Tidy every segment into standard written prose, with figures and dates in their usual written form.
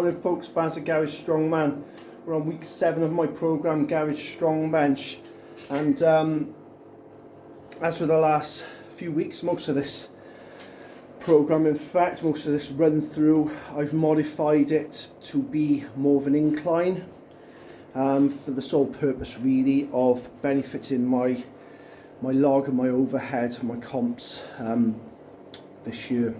Morning folks, Baz at Garage Strongman. We're on week 7 of my program, Garage Strong Bench, and as for the last few weeks, most of this program, in fact most of this run through, I've modified it to be more of an incline, for the sole purpose really of benefiting my log and my overhead, my comps this year.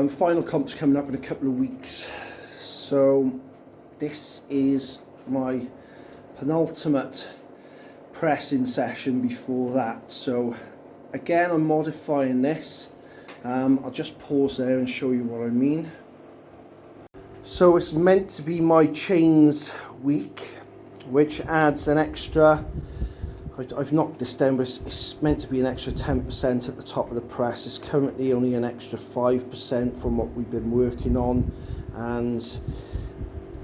Final comp's coming up in a couple of weeks, so this is my penultimate pressing session before that. So again, I'm modifying this. I'll just pause there and show you what I mean. So it's meant to be my chains week, which adds an extra, I've knocked this down, but it's meant to be an extra 10% at the top of the press. It's currently only an extra 5% from what we've been working on, and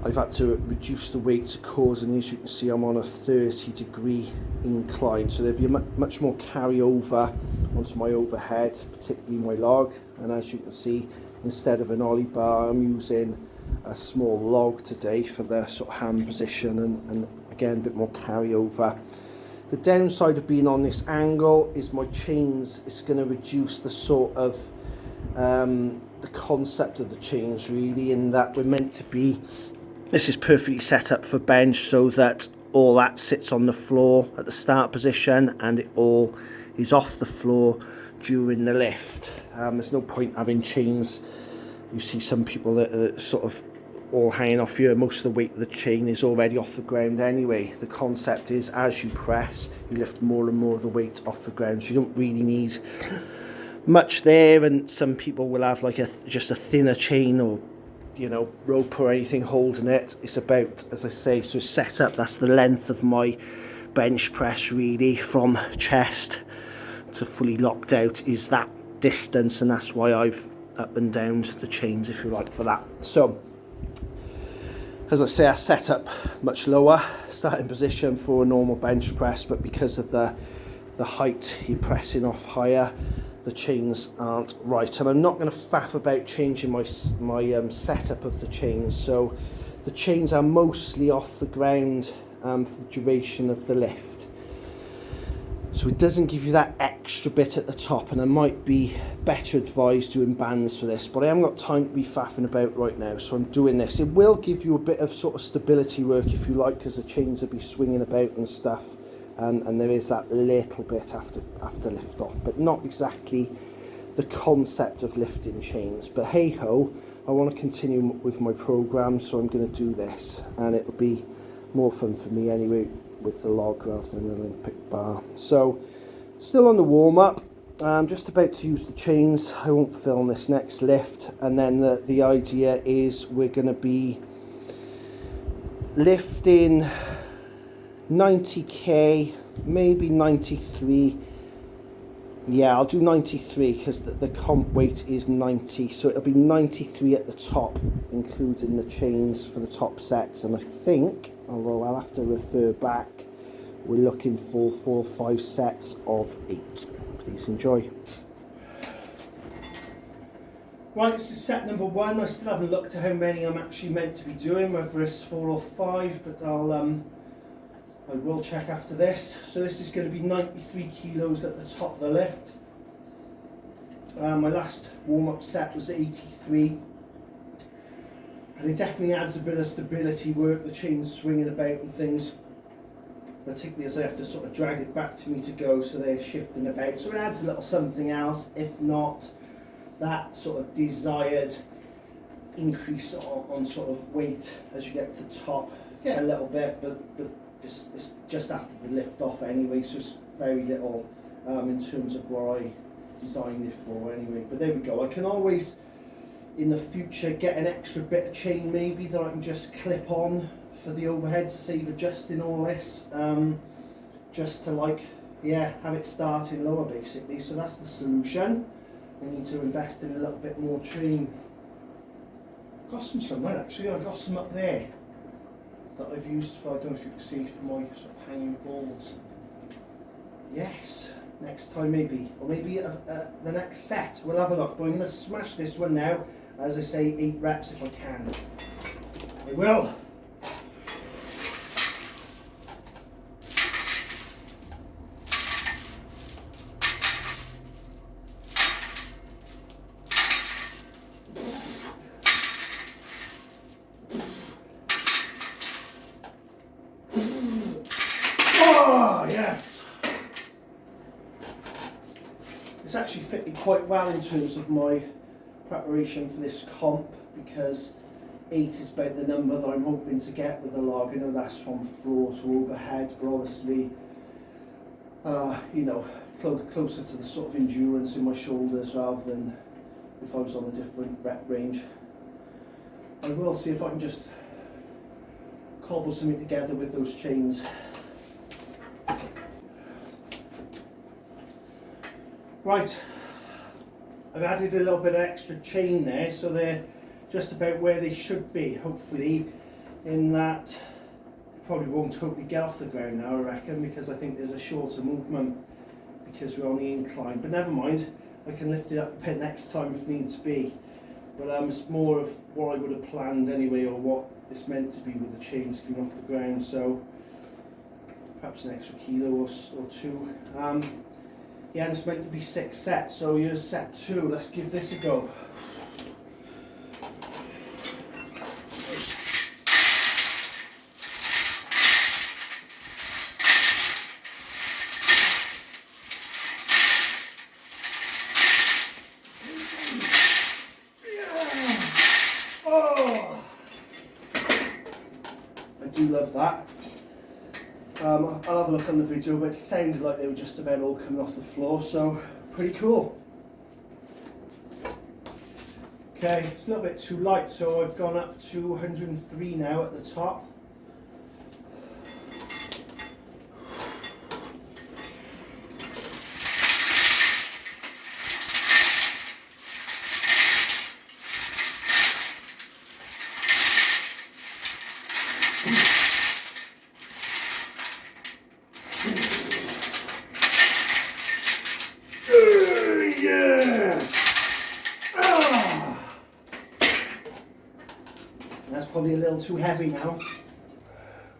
I've had to reduce the weight to cause, and as you can see, I'm on a 30-degree incline, so there'll be much more carryover onto my overhead, particularly my log. And as you can see, instead of an ollie bar, I'm using a small log today for the sort of hand position, and again, a bit more carryover. The downside of being on this angle is my chains, it's going to reduce the sort of the concept of the chains really, in that we're meant to be, this is perfectly set up for bench so that all that sits on the floor at the start position and it all is off the floor during the lift. There's no point having chains. You see some people that are sort of all hanging off here. Most of the weight of the chain is already off the ground anyway. The concept is as you press, you lift more and more of the weight off the ground, so you don't really need much there. And some people will have like just a thinner chain, or rope or anything holding it. It's about, as I say, so it's set up, that's the length of my bench press really, from chest to fully locked out is that distance, and that's why I've up and down the chains, if you like, for that. So as I say, I set up much lower starting position for a normal bench press, but because of the height you're pressing off higher, the chains aren't right. And I'm not going to faff about changing my setup of the chains. So the chains are mostly off the ground for the duration of the lift. So it doesn't give you that extra bit at the top, and I might be better advised doing bands for this, but I haven't got time to be faffing about right now, so I'm doing this. It will give you a bit of sort of stability work, if you like, because the chains will be swinging about and stuff, and there is that little bit after lift off, but not exactly the concept of lifting chains. But hey ho, I want to continue with my program, so I'm going to do this, and it'll be more fun for me anyway with the log rather than the Olympic bar. So still on the warm-up, I'm just about to use the chains. I won't film this next lift, and then the idea is we're going to be lifting 90k, maybe 93. Yeah, I'll do 93 because the comp weight is 90, so it'll be 93 at the top, including the chains for the top sets. And I think, although I'll have to refer back, we're looking for 4 or 5 sets of 8. Please enjoy. Right, this is set number 1. I still haven't looked at how many I'm actually meant to be doing, whether it's 4 or 5, but I will check after this. So this is going to be 93 kilos at the top of the lift. My last warm-up set was 83. And it definitely adds a bit of stability work, the chains swinging about and things. Particularly as I have to sort of drag it back to me to go, so they're shifting about. So it adds a little something else, if not that sort of desired increase on sort of weight as you get to the top. Get a little bit, but it's just after the lift off anyway, so it's very little in terms of what I designed it for anyway. But there we go. I can always in the future get an extra bit of chain maybe that I can just clip on for the overhead to save adjusting all this, just to have it starting lower basically. So that's the solution. I need to invest in a little bit more chain. Got some somewhere actually. I got some up there that I've used for, I don't know if you can see, for my sort of hanging balls. Yes, next time maybe, or maybe the next set. We'll have a look, but I'm going to smash this one now As I say, 8 reps if I can. I will. Oh, yes. It's actually fitted quite well in terms of my preparation for this comp, because 8 is about the number that I'm hoping to get with the log. I know that's from floor to overhead, but obviously, you know, closer to the sort of endurance in my shoulders rather than if I was on a different rep range. I will see if I can just cobble something together with those chains. Right, I've added a little bit of extra chain there, so they're just about where they should be, hopefully, in that it probably won't totally get off the ground now, I reckon, because I think there's a shorter movement because we're on the incline. But never mind, I can lift it up a bit next time if needs be. But it's more of what I would have planned anyway, or what it's meant to be with the chains coming off the ground, so perhaps an extra kilo or 2. Yeah, and it's meant to be 6 sets, so here's set 2. Let's give this a go. Oh, I do love that. I'll have a look on the video, but it sounded like they were just about all coming off the floor, so pretty cool. Okay, it's a little bit too light, so I've gone up to 103 now at the top. Yes! That's probably a little too heavy now.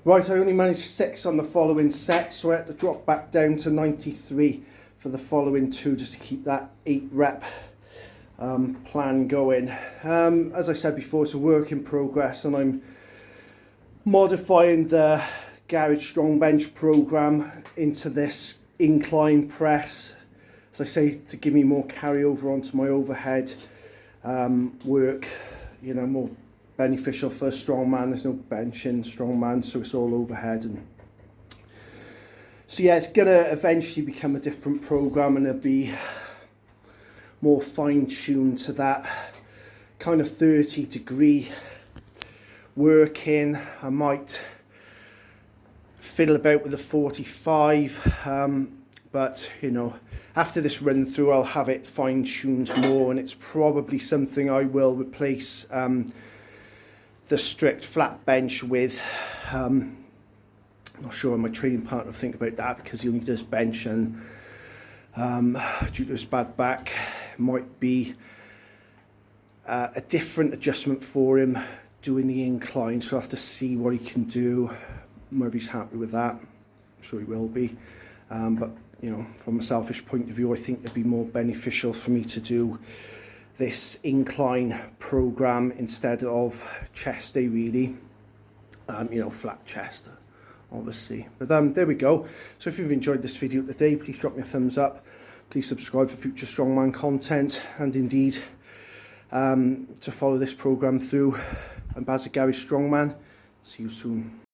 Right, I only managed 6 on the following set, so I had to drop back down to 93 for the following 2 just to keep that 8 rep plan going. As I said before, it's a work in progress, and I'm modifying the garage strong bench program into this incline press, as I say, to give me more carryover onto my overhead work, you know, more beneficial for strongman. There's no bench in strongman, so it's all overhead. And so yeah, it's gonna eventually become a different program, and it'll be more fine-tuned to that kind of 30-degree working. I might fiddle about with the 45, but you know, after this run through I'll have it fine-tuned more, and it's probably something I will replace the strict flat bench with. I'm not sure what my training partner will think about that, because he only does bench, and due to his bad back, it might be a different adjustment for him doing the incline, so I have to see what he can do, whether he's happy with that. I'm sure he will be, but you know, from a selfish point of view, I think it'd be more beneficial for me to do this incline program instead of chest day, really. You know, flat chest, obviously. But there we go. So if you've enjoyed this video today, please drop me a thumbs up. Please subscribe for future strongman content, and indeed to follow this program through. I'm Baz, a garage strongman. See you soon.